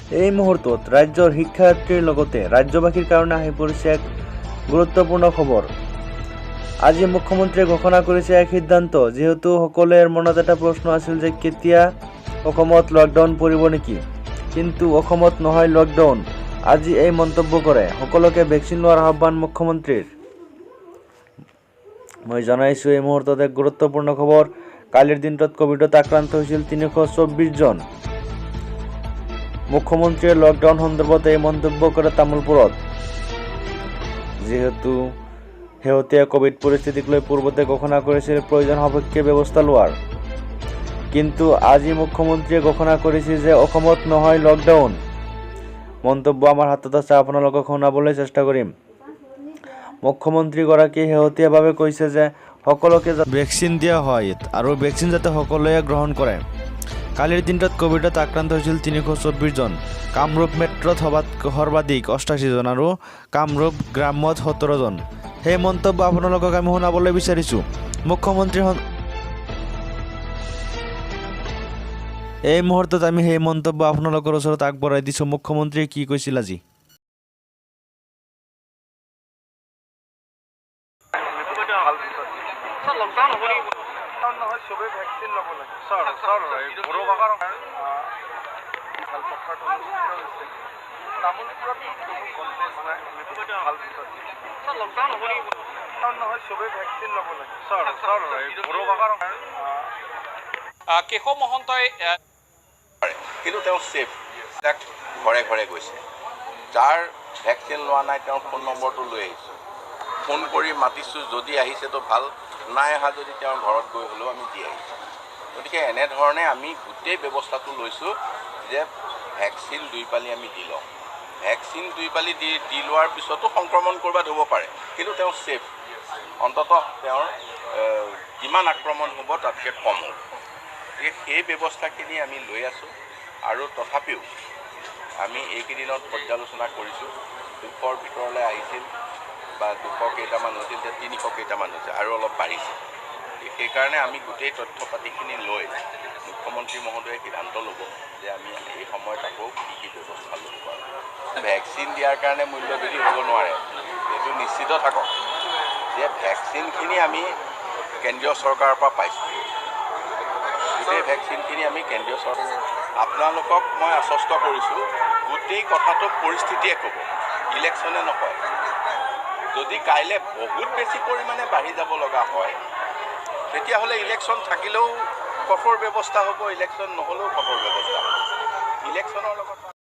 এই মুহূৰ্তত ৰাজ্যৰ শিক্ষাৰ্থীৰ লগতে ৰাজ্যবাসীৰ কাৰণে আহি পৰিছে এক গুৰুত্বপূৰ্ণ খবৰ। আজি মুখ্যমন্ত্ৰীয়ে ঘোষণা কৰিছে এক সিদ্ধান্ত, যেহেতু সকলোৰে মনত এটা প্ৰশ্ন আছিল যে কেতিয়া অসমত লকডাউন পৰিব নেকি, কিন্তু অসমত নহয় লকডাউন। আজি এই মন্তব্য কৰে সকলোকে ভেকচিন লোৱাৰ আহ্বান মুখ্যমন্ত্ৰীৰ। মই জনাইছোঁ এই মুহূৰ্তত এক গুৰুত্বপূৰ্ণ খবৰ। কালিৰ দিনটোত কোভিডত আক্ৰান্ত হৈছিল 324 জন। মুখ্যমন্ত্ৰীয়ে লকডাউন সন্দৰ্ভত এই মন্তব্য কৰে তামুলপুৰত। যিহেতু শেহতীয়া কোভিড পৰিস্থিতিক লৈ পূৰ্বতে ঘোষণা কৰিছিল প্ৰয়োজন সাপেক্ষে ব্যৱস্থা লোৱাৰ, কিন্তু আজি মুখ্যমন্ত্ৰীয়ে ঘোষণা কৰিছে যে অসমত নহয় লকডাউন। মন্তব্য আমাৰ হাতত আছে, আপোনালোকক শুনাবলৈ চেষ্টা কৰিম। মুখ্যমন্ত্ৰীগৰাকীয়ে শেহতীয়াভাৱে কৈছে যে সকলোকে ভেকচিন দিয়া হয় আৰু ভেকচিন যাতে সকলোৱে গ্ৰহণ কৰে। কালিৰ দিনটোত কোভিডত আক্ৰান্ত হৈছিল 324 জন। কামৰূপ মেট্ৰত সৰ্বাধিক 88 জন আৰু কামৰূপ গ্ৰাম্যত 17 জন। সেই মন্তব্য আপোনালোকক আমি শুনাবলৈ বিচাৰিছোঁ। এই মুহূৰ্তত আমি সেই মন্তব্য আপোনালোকৰ ওচৰত আগবঢ়াই দিছোঁ। মুখ্যমন্ত্ৰীয়ে কি কৈছিল আজি। কেশৱ মহন্তই কিন্তু তেওঁ সেফ ঘৰে ঘৰে গৈছে। যাৰ ভেকচিন লোৱা নাই তেওঁৰ ফোন নম্বৰটো লৈ আহিছোঁ, ফোন কৰি মাতিছোঁ। যদি আহিছেতো ভাল, নাই অহা যদি তেওঁৰ ঘৰত গৈ হ'লেও আমি দি আহিছোঁ। গতিকে এনেধৰণে আমি গোটেই ব্যৱস্থাটো লৈছোঁ যে ভেকচিন 2 পালি আমি দি লওঁ। ভেকচিন 2 পালি দি লোৱাৰ পিছতো সংক্ৰমণ ক'ৰবাত হ'ব পাৰে, কিন্তু তেওঁ সেফ। অন্ততঃ তেওঁৰ যিমান আক্ৰমণ হ'ব তাতকৈ কম হ'ব। সেই ব্যৱস্থাখিনি আমি লৈ আছোঁ। আৰু তথাপিও আমি এইকেইদিনত পৰ্যালোচনা কৰিছোঁ। 200ৰ ভিতৰলৈ আহিছিল বা 200 কেইটামান হৈছিল, যে 300 কেইটামান হৈছে আৰু অলপ বাঢ়িছে। সেইকাৰণে আমি গোটেই তথ্য পাতিখিনি লৈ মুখ্যমন্ত্ৰী মহোদয়ে সিদ্ধান্ত ল'ব যে আমি এই সময়ত আকৌ কি ব্যৱস্থা ল'ব পাৰোঁ। ভেকচিন দিয়াৰ কাৰণে মূল্যবৃদ্ধি হ'ব নোৱাৰে, এইটো নিশ্চিত থাকক যে ভেকচিনখিনি আমি কেন্দ্ৰীয় চৰকাৰৰ পৰা পাইছোঁ। গোটেই ভেকচিনখিনি আমি কেন্দ্ৰীয় চৰকাৰ। আপোনালোকক মই আশ্বস্ত কৰিছোঁ, গোটেই কথাটো পৰিস্থিতিয়ে ক'ব, ইলেকশ্যনে নকয়। যদি কাইলৈ বহুত বেছি পৰিমাণে বাঢ়ি যাব লগা হয়, তেতিয়াহ'লে ইলেকশ্যন থাকিলেও কঠোৰ ব্যৱস্থা হ'ব, ইলেকশ্যন নহ'লেও কঠোৰ ব্যৱস্থা হ'ব। ইলেকশ্যনৰ লগত